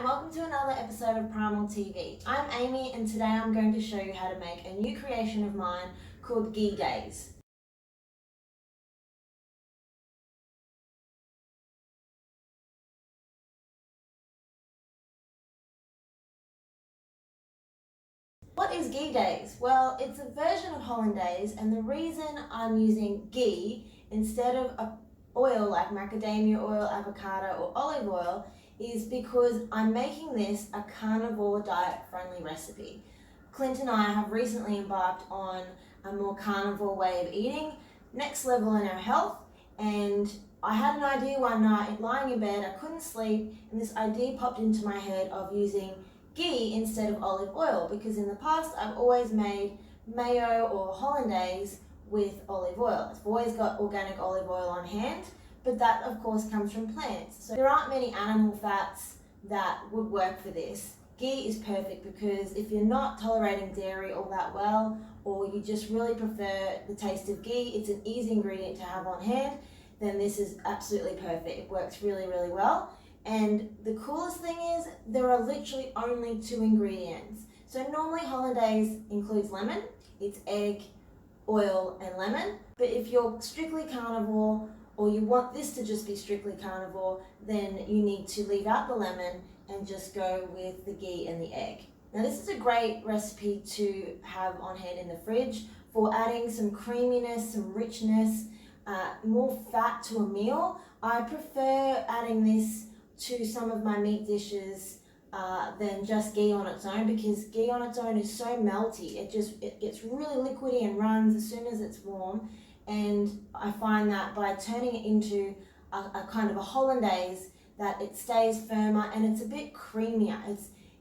and welcome to another episode of PrimalTV. I'm Amy and today I'm going to show you how to make a new creation of mine called Ghee-daise. What is Ghee-daise? Well, it's a version of hollandaise, and the reason I'm using ghee instead of oil like macadamia oil, avocado or olive oil is because I'm making this a carnivore diet-friendly recipe. Clint and I have recently embarked on a more carnivore way of eating, next level in our health, and I had an idea one night, lying in bed, I couldn't sleep, and this idea popped into my head of using ghee instead of olive oil, because in the past I've always made mayo or hollandaise with olive oil. I've always got organic olive oil on hand, but that of course comes from plants. So there aren't many animal fats that would work for this. Ghee is perfect because if you're not tolerating dairy all that well, or you just really prefer the taste of ghee, it's an easy ingredient to have on hand, then this is absolutely perfect. It works really, really well. And the coolest thing is there are literally only 2 ingredients. So normally hollandaise includes lemon, it's egg, oil and lemon. But if you're strictly carnivore or you want this to just be strictly carnivore, then you need to leave out the lemon and just go with the ghee and the egg. Now this is a great recipe to have on hand in the fridge for adding some creaminess, some richness, more fat to a meal. I prefer adding this to some of my meat dishes than just ghee on its own, because ghee on its own is so melty. It gets really liquidy and runs as soon as it's warm. And I find that by turning it into a kind of a hollandaise, that it stays firmer and it's a bit creamier.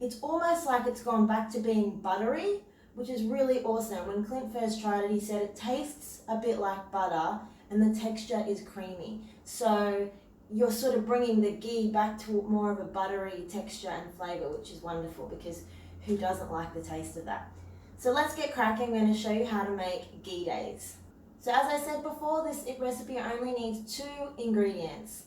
It's almost like it's gone back to being buttery, which is really awesome. When Clint first tried it, he said it tastes a bit like butter and the texture is creamy. So you're sort of bringing the ghee back to more of a buttery texture and flavour, which is wonderful because who doesn't like the taste of that? So let's get cracking. I'm going to show you how to make Ghee-daise. So as I said before, this recipe only needs 2 ingredients.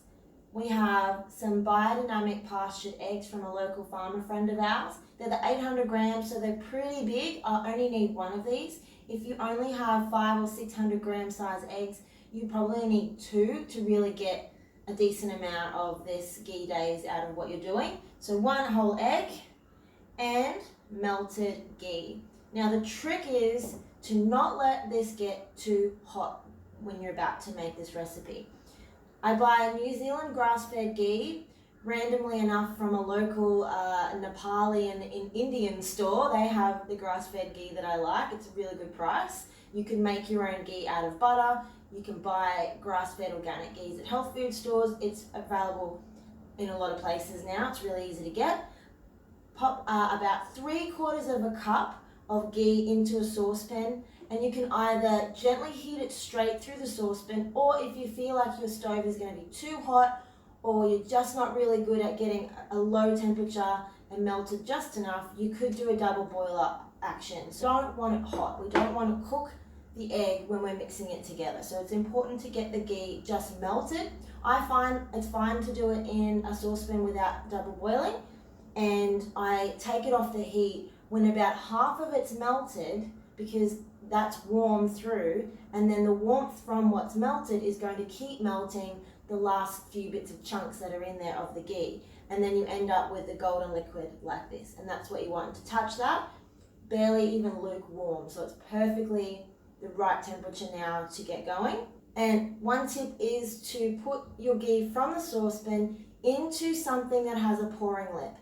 We have some biodynamic pastured eggs from a local farmer friend of ours. They're the 800 grams, so they're pretty big. I only need 1 of these. If you only have 500 or 600 gram size eggs, you probably need 2 to really get a decent amount of this Ghee-daise out of what you're doing. So 1 whole egg and melted ghee. Now the trick is to not let this get too hot when you're about to make this recipe. I buy New Zealand grass-fed ghee, randomly enough from a local Nepali and Indian store. They have the grass-fed ghee that I like. It's a really good price. You can make your own ghee out of butter. You can buy grass-fed organic ghees at health food stores. It's available in a lot of places now. It's really easy to get. Pop about 3/4 of a cup of ghee into a saucepan, and you can either gently heat it straight through the saucepan, or if you feel like your stove is going to be too hot or you're just not really good at getting a low temperature and melted just enough, you could do a double boiler action. So don't want it hot. We don't want to cook the egg when we're mixing it together. So it's important to get the ghee just melted. I find it's fine to do it in a saucepan without double boiling, and I take it off the heat when about half of it's melted, because that's warm through, and then the warmth from what's melted is going to keep melting the last few bits of chunks that are in there of the ghee, and then you end up with the golden liquid like this, and that's what you want. To touch that, barely even lukewarm, so it's perfectly the right temperature now to get going. And one tip is to put your ghee from the saucepan into something that has a pouring lip.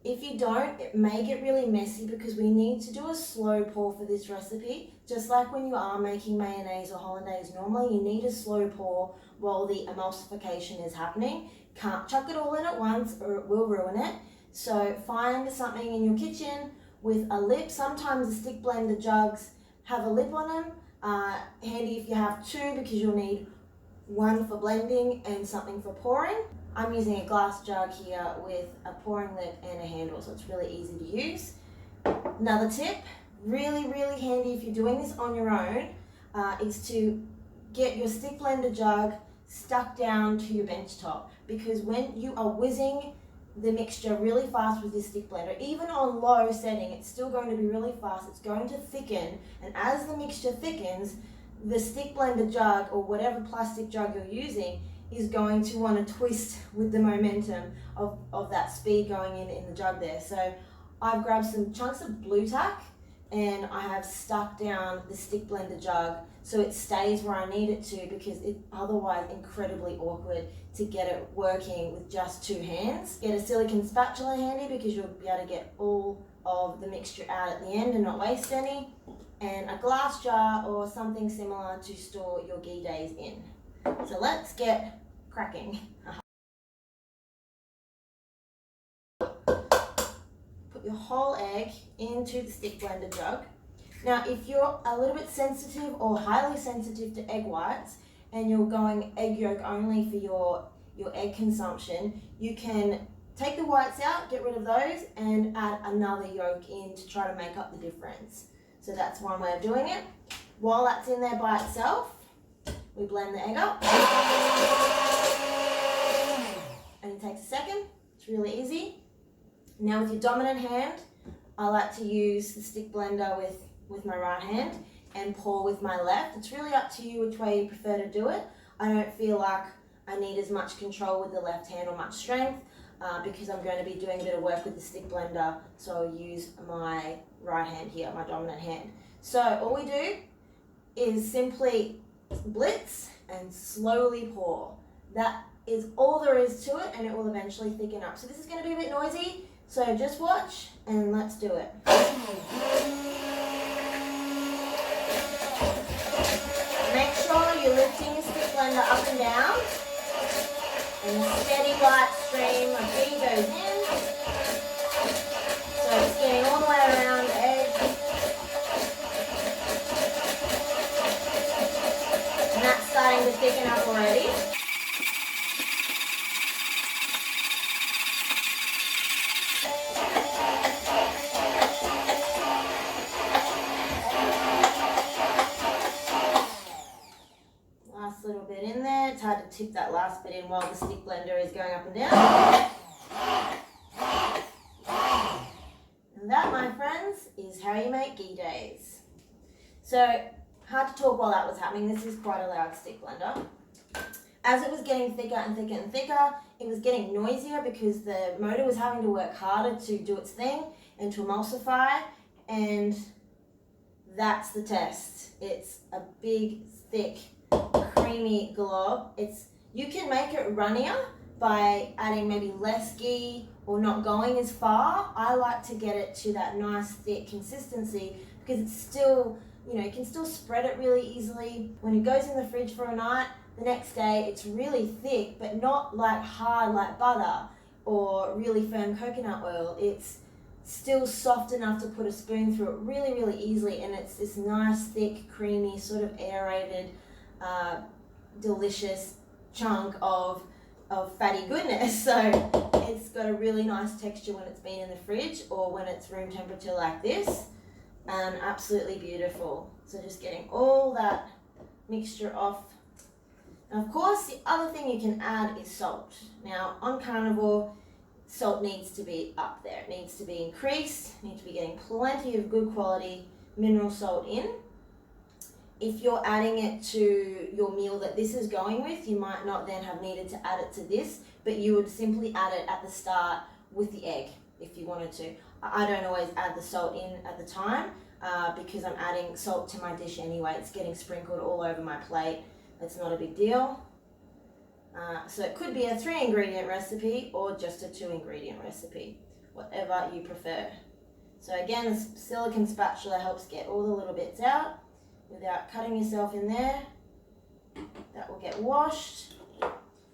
If you don't, it may get really messy because we need to do a slow pour for this recipe. Just like when you are making mayonnaise or hollandaise, normally you need a slow pour while the emulsification is happening. Can't chuck it all in at once or it will ruin it. So find something in your kitchen with a lip. Sometimes the stick blender jugs have a lip on them. Handy if you have 2, because you'll need 1 for blending and something for pouring. I'm using a glass jug here with a pouring lip and a handle, so it's really easy to use. Another tip, really handy if you're doing this on your own, is to get your stick blender jug stuck down to your bench top, because when you are whizzing the mixture really fast with this stick blender. Even on low setting, it's still going to be really fast. It's going to thicken, and as the mixture thickens, the stick blender jug or whatever plastic jug you're using is going to want to twist with the momentum of that speed going in the jug there. So I've grabbed some chunks of blue tack and I have stuck down the stick blender jug so it stays where I need it to, because it's otherwise incredibly awkward to get it working with just two hands. Get a silicone spatula handy because you'll be able to get all of the mixture out at the end and not waste any, and a glass jar or something similar to store your GheeDaise in. So let's get cracking. Put your whole egg into the stick blender jug. Now, if you're a little bit sensitive or highly sensitive to egg whites and you're going egg yolk only for your egg consumption, you can take the whites out, get rid of those, and add another yolk in to try to make up the difference. So that's one way of doing it. While that's in there by itself, we blend the egg up. And it takes a second. It's really easy. Now with your dominant hand, I like to use the stick blender with my right hand and pour with my left. It's really up to you which way you prefer to do it. I don't feel like I need as much control with the left hand or much strength because I'm going to be doing a bit of work with the stick blender, so I'll use my right hand here, my dominant hand. So all we do is simply blitz and slowly pour. That is all there is to it, and it will eventually thicken up. So this is going to be a bit noisy, so just watch and let's do it. Make sure you're lifting your stick blender up and down, and a steady light stream of ghee goes in. So it's getting all the way around the edge. And that's starting to thicken up already. Last little bit in there. It's hard to tip that last bit in while the stick blender is going up and down. And that, my friends, is how you make GheeDaise. So, hard to talk while that was happening. This is quite a loud stick blender. As it was getting thicker and thicker and thicker, it was getting noisier because the motor was having to work harder to do its thing and to emulsify, and that's the test. It's a big, thick, creamy glob. You can make it runnier by adding maybe less ghee or not going as far. I like to get it to that nice thick consistency because it's still, you can still spread it really easily. When it goes in the fridge for a night, the next day it's really thick, but not like hard like butter or really firm coconut oil. It's still soft enough to put a spoon through it really, really easily, and it's this nice, thick, creamy, sort of aerated, delicious chunk of fatty goodness. So it's got a really nice texture when it's been in the fridge or when it's room temperature like this, and absolutely beautiful. So just getting all that mixture off. And of course, the other thing you can add is salt. Now on carnivore, salt needs to be up there. It needs to be increased. You need to be getting plenty of good quality mineral salt in. If you're adding it to your meal that this is going with, you might not then have needed to add it to this, but you would simply add it at the start with the egg if you wanted to. I don't always add the salt in at the time because I'm adding salt to my dish anyway. It's getting sprinkled all over my plate. It's not a big deal. So it could be a 3-ingredient recipe or just a 2-ingredient recipe, whatever you prefer. So again, the silicone spatula helps get all the little bits out without cutting yourself in there. That will get washed.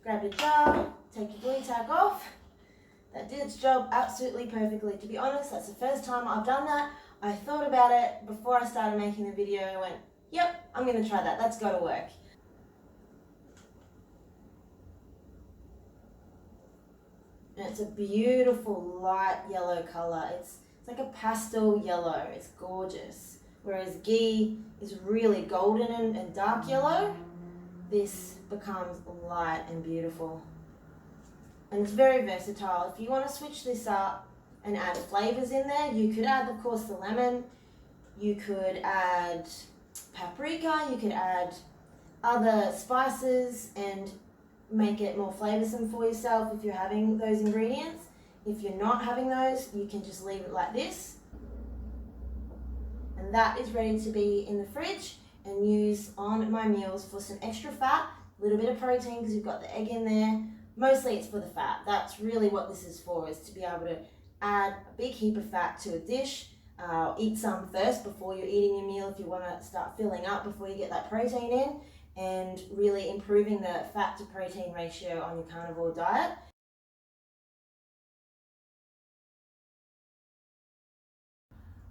Grab your jar, take your glue tack off. That did its job absolutely perfectly. To be honest, that's the first time I've done that. I thought about it before I started making the video. I went, yep, I'm going to try that. That's got to work. And it's a beautiful light yellow colour. It's like a pastel yellow. It's gorgeous. Whereas ghee is really golden and dark yellow, this becomes light and beautiful. and it's very versatile. If you want to switch this up and add flavours in there, you could add, of course, the lemon, you could add paprika, you could add other spices and make it more flavoursome for yourself if you're having those ingredients. If you're not having those, you can just leave it like this. And that is ready to be in the fridge and use on my meals for some extra fat, a little bit of protein because you've got the egg in there. Mostly it's for the fat. That's really what this is for, is to be able to add a big heap of fat to a dish. Eat some first before you're eating your meal if you want to start filling up before you get that protein in, and really improving the fat to protein ratio on your carnivore diet.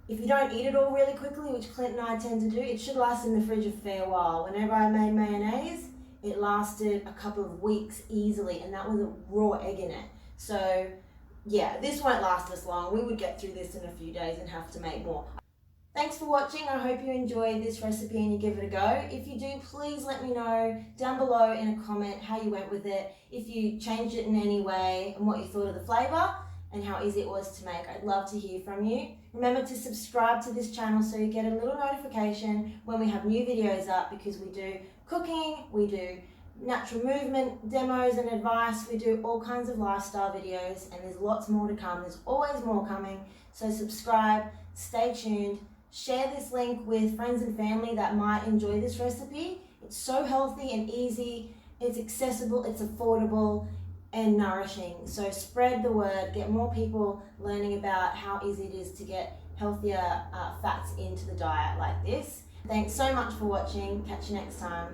If you don't eat it all really quickly, which Clint and I tend to do, it should last in the fridge a fair while. Whenever I made mayonnaise, it lasted a couple of weeks easily, and that was a raw egg in it. So yeah, this won't last us long. We would get through this in a few days and have to make more. Thanks for watching. I hope you enjoyed this recipe and you give it a go. If you do, please let me know down below in a comment how you went with it, if you changed it in any way, and what you thought of the flavour and how easy it was to make. I'd love to hear from you. Remember to subscribe to this channel so you get a little notification when we have new videos up, because we do cooking, we do natural movement demos and advice, we do all kinds of lifestyle videos, and there's lots more to come. There's always more coming. So subscribe, stay tuned. Share this link with friends and family that might enjoy this recipe. It's so healthy and easy, it's accessible, it's affordable and nourishing. So spread the word, get more people learning about how easy it is to get healthier fats into the diet like this. Thanks so much for watching. Catch you next time.